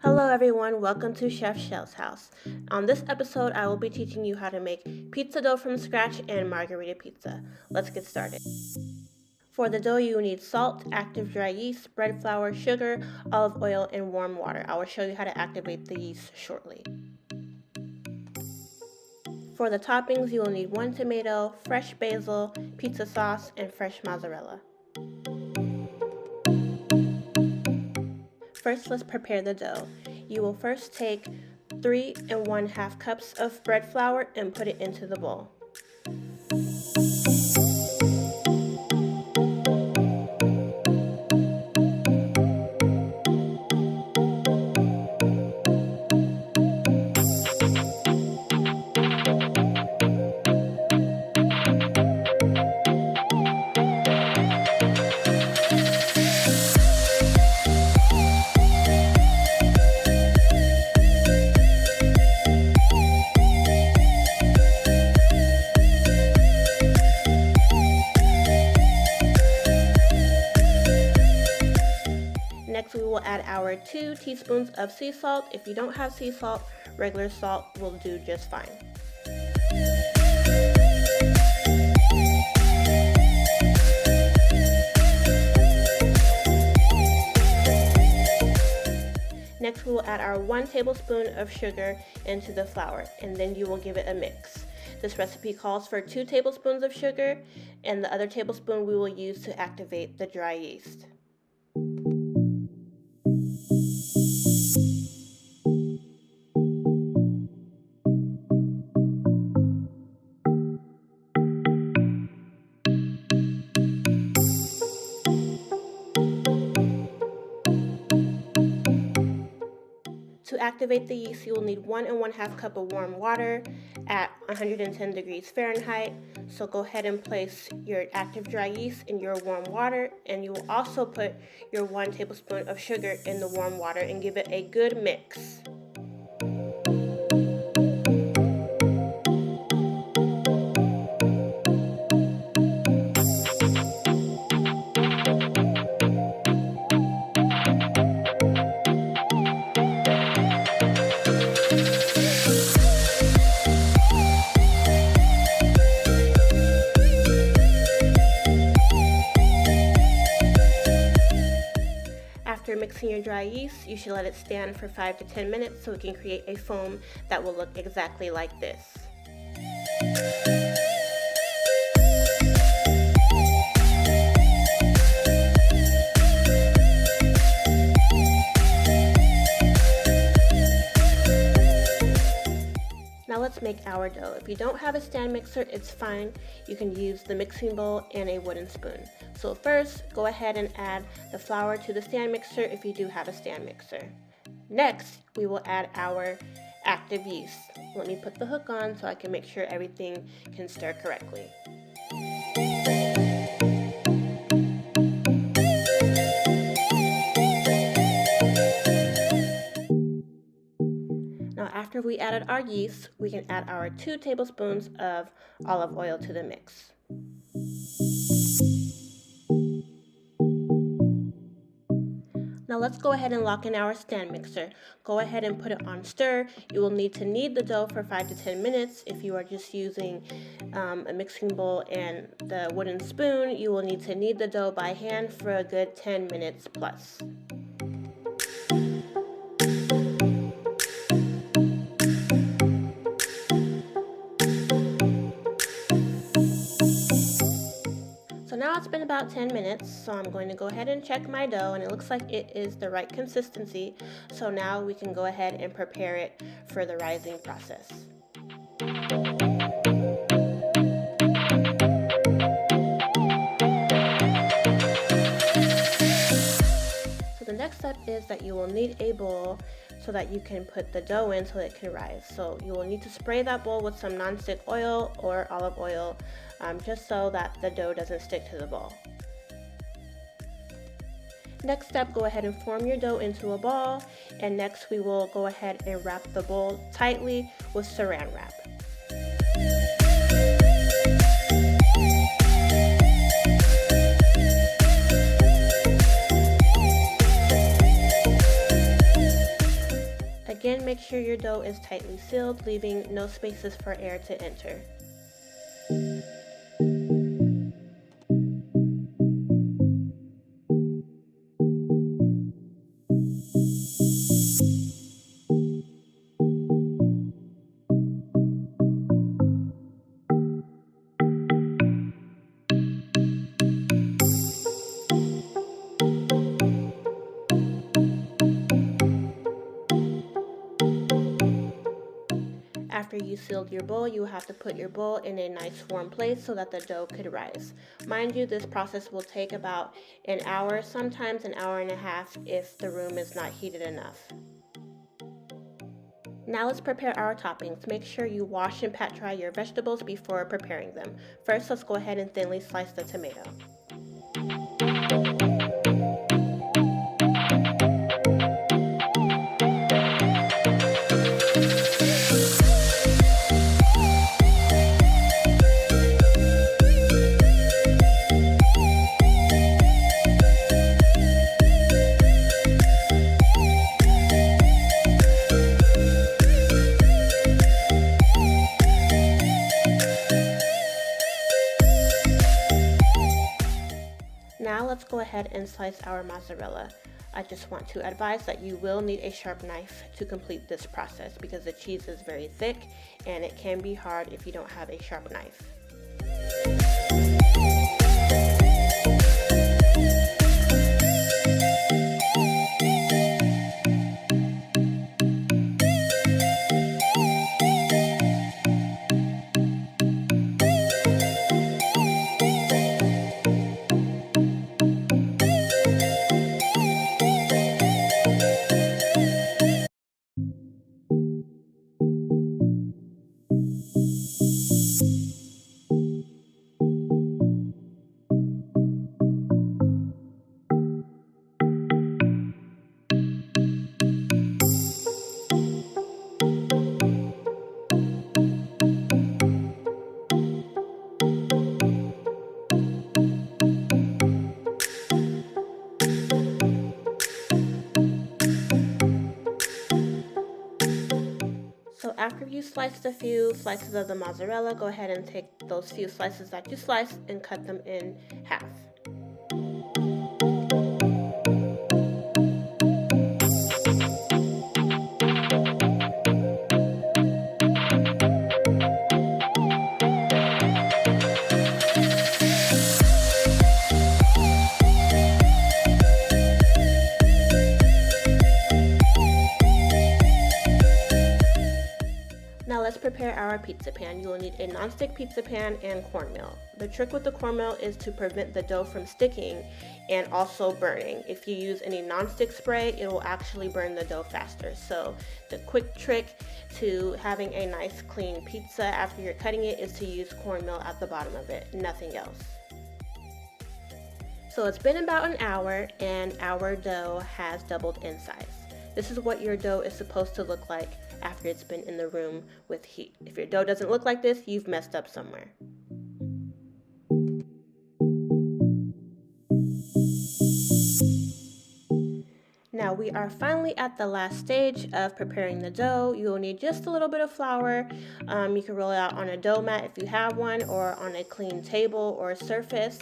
Hello everyone, welcome to Chef Shell's house. On this episode, I will be teaching you how to make pizza dough from scratch and Margherita pizza. Let's get started. For the dough, you will need salt, active dry yeast, bread flour, sugar, olive oil, and warm water. I will show you how to activate the yeast shortly. For the toppings, you will need 1 tomato, fresh basil, pizza sauce, and fresh mozzarella. First, let's prepare the dough. You will first take 3 1/2 cups of bread flour and put it into the bowl. Next, we will add our 2 teaspoons of sea salt. If you don't have sea salt, regular salt will do just fine. Next, we will add our 1 tablespoon of sugar into the flour, and then you will give it a mix. This recipe calls for 2 tablespoons of sugar, and the other tablespoon we will use to activate the dry yeast. To activate the yeast, you will need 1 1/2 cup of warm water at 110 degrees Fahrenheit. So go ahead and place your active dry yeast in your warm water, and you will also put your 1 tablespoon of sugar in the warm water and give it a good mix. After mixing your dry yeast, you should let it stand for 5 to 10 minutes so it can create a foam that will look exactly like this. Now let's make our dough. If you don't have a stand mixer, it's fine. You can use the mixing bowl and a wooden spoon. So first, go ahead and add the flour to the stand mixer if you do have a stand mixer. Next, we will add our active yeast. Let me put the hook on so I can make sure everything can stir correctly. Now after we added our yeast, we can add our 2 tablespoons of olive oil to the mix. Now let's go ahead and lock in our stand mixer. Go ahead and put it on stir. You will need to knead the dough for 5 to 10 minutes. If you are just using a mixing bowl and the wooden spoon, you will need to knead the dough by hand for a good 10 minutes plus. Now it's been about 10 minutes, so I'm going to go ahead and check my dough, and it looks like it is the right consistency. So now we can go ahead and prepare it for the rising process. So the next step is that you will need a bowl so that you can put the dough in so it can rise. So you will need to spray that bowl with some nonstick oil or olive oil, just so that the dough doesn't stick to the bowl. Next step, go ahead and form your dough into a ball, and next we will go ahead and wrap the bowl tightly with saran wrap. Again, make sure your dough is tightly sealed, leaving no spaces for air to enter. After you sealed your bowl, you will have to put your bowl in a nice warm place so that the dough could rise. Mind you, this process will take about an hour, sometimes an hour and a half if the room is not heated enough. Now let's prepare our toppings. Make sure you wash and pat dry your vegetables before preparing them. First, let's go ahead and thinly slice the tomato. Now let's go ahead and slice our mozzarella. I just want to advise that you will need a sharp knife to complete this process because the cheese is very thick and it can be hard if you don't have a sharp knife. So after you sliced a few slices of the mozzarella, go ahead and take those few slices that you sliced and cut them in half. Now let's prepare our pizza pan. You will need a nonstick pizza pan and cornmeal. The trick with the cornmeal is to prevent the dough from sticking and also burning. If you use any nonstick spray, it will actually burn the dough faster. So the quick trick to having a nice clean pizza after you're cutting it is to use cornmeal at the bottom of it, nothing else. So it's been about an hour and our dough has doubled in size. This is what your dough is supposed to look like after it's been in the room with heat. If your dough doesn't look like this, you've messed up somewhere. Now we are finally at the last stage of preparing the dough. You will need just a little bit of flour. You can roll it out on a dough mat if you have one, or on a clean table or surface.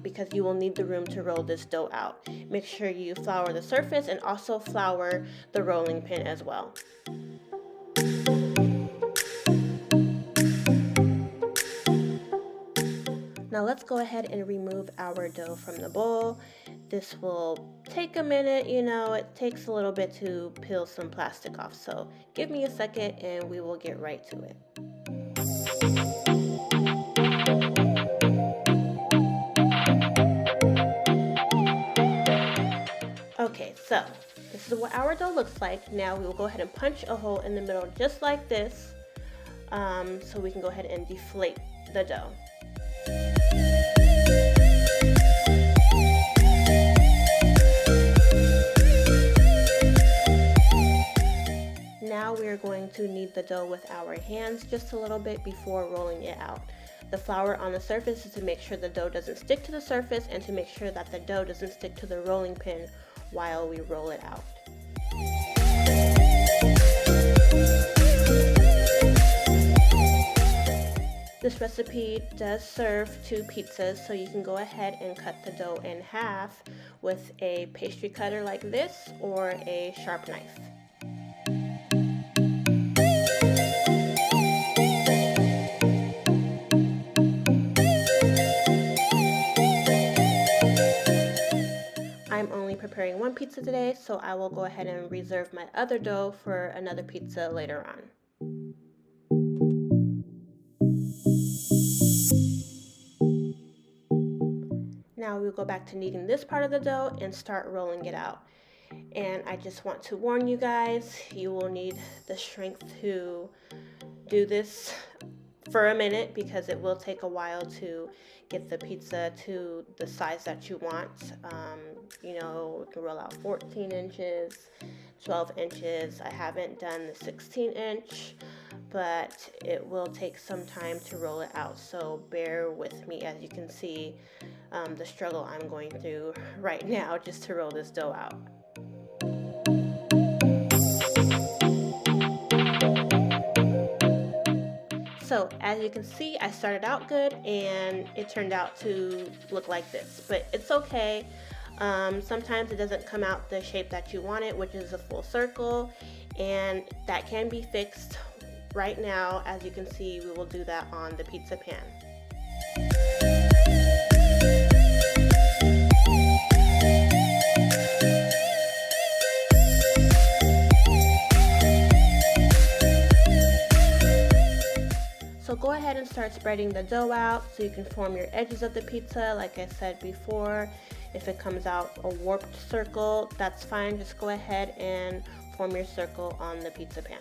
Because you will need the room to roll this dough out. Make sure you flour the surface and also flour the rolling pin as well. Now let's go ahead and remove our dough from the bowl. This will take a minute, it takes a little bit to peel some plastic off. So give me a second and we will get right to it. Okay, so this is what our dough looks like. Now we will go ahead and punch a hole in the middle just like this, so we can go ahead and deflate the dough. Now we are going to knead the dough with our hands just a little bit before rolling it out. The flour on the surface is to make sure the dough doesn't stick to the surface and to make sure that the dough doesn't stick to the rolling pin while we roll it out. This recipe does serve 2 pizzas, so you can go ahead and cut the dough in half with a pastry cutter like this or a sharp knife. I'm only preparing 1 pizza today, so I will go ahead and reserve my other dough for another pizza later on. Now we'll go back to kneading this part of the dough and start rolling it out. And I just want to warn you guys, you will need the strength to do this for a minute because it will take a while to get the pizza to the size that you want. You know, you can roll out 14 inches, 12 inches. I haven't done the 16-inch, but it will take some time to roll it out. So bear with me. As you can see, the struggle I'm going through right now just to roll this dough out. So as you can see, I started out good and it turned out to look like this, but it's okay. Sometimes it doesn't come out the shape that you want it, which is a full circle, and that can be fixed right now. As you can see, we will do that on the pizza pan. So go ahead and start spreading the dough out so you can form your edges of the pizza. Like I said before, if it comes out a warped circle, that's fine. Just go ahead and form your circle on the pizza pan.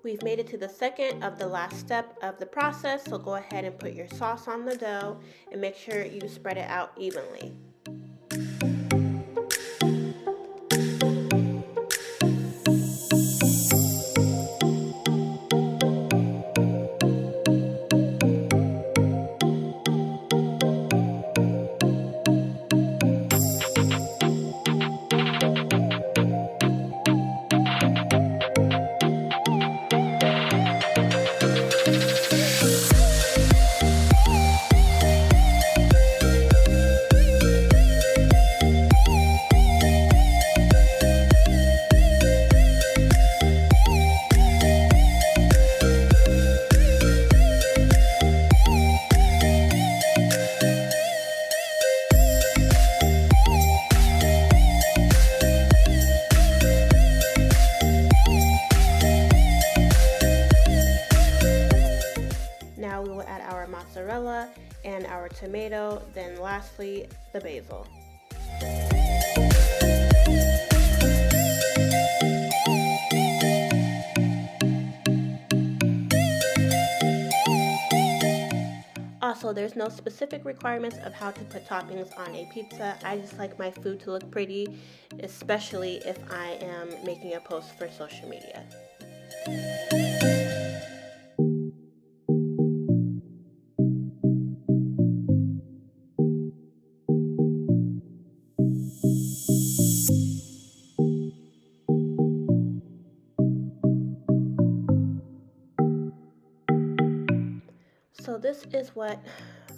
We've made it to the second of the last step of the process, so go ahead and put your sauce on the dough and make sure you spread it out evenly. Now we will add our mozzarella and our tomato, then lastly the basil. Also, there's no specific requirements of how to put toppings on a pizza. I just like my food to look pretty, especially if I am making a post for social media. So this is what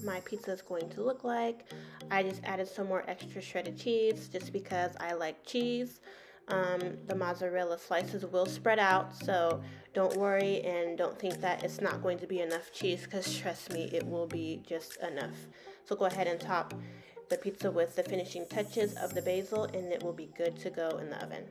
my pizza is going to look like. I just added some more extra shredded cheese just because I like cheese. The mozzarella slices will spread out, so don't worry and don't think that it's not going to be enough cheese, because trust me, it will be just enough. So go ahead and top the pizza with the finishing touches of the basil and it will be good to go in the oven.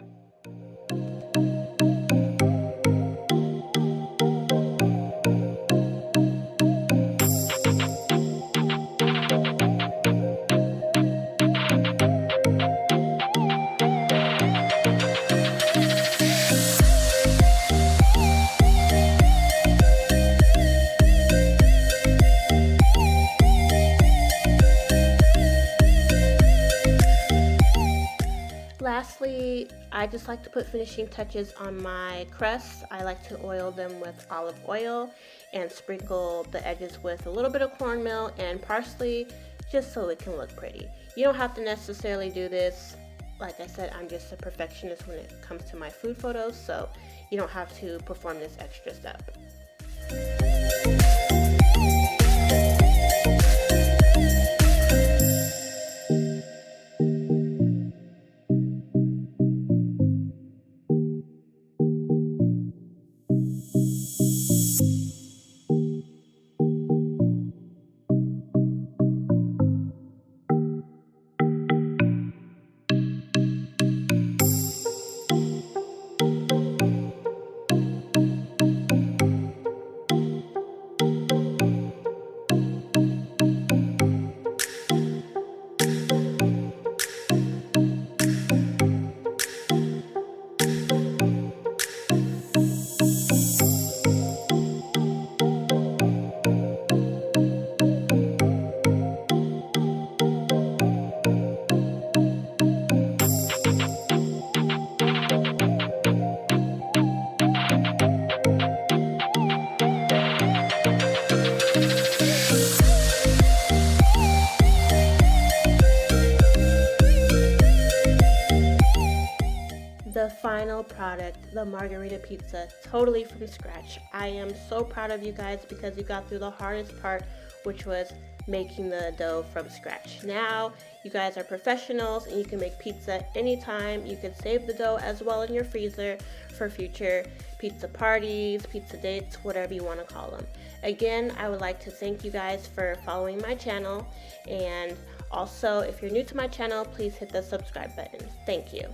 lastly, I just like to put finishing touches on my crusts. I like to oil them with olive oil and sprinkle the edges with a little bit of cornmeal and parsley, just so it can look pretty. You don't have to necessarily do this. Like I said, I'm just a perfectionist when it comes to my food photos, so you don't have to perform this extra step. The final product, the Margherita Pizza, totally from scratch. I am so proud of you guys because you got through the hardest part, which was making the dough from scratch. Now you guys are professionals and you can make pizza anytime. You can save the dough as well in your freezer for future pizza parties, pizza dates, whatever you want to call them. Again, I would like to thank you guys for following my channel, and also if you're new to my channel, please hit the subscribe button. Thank you.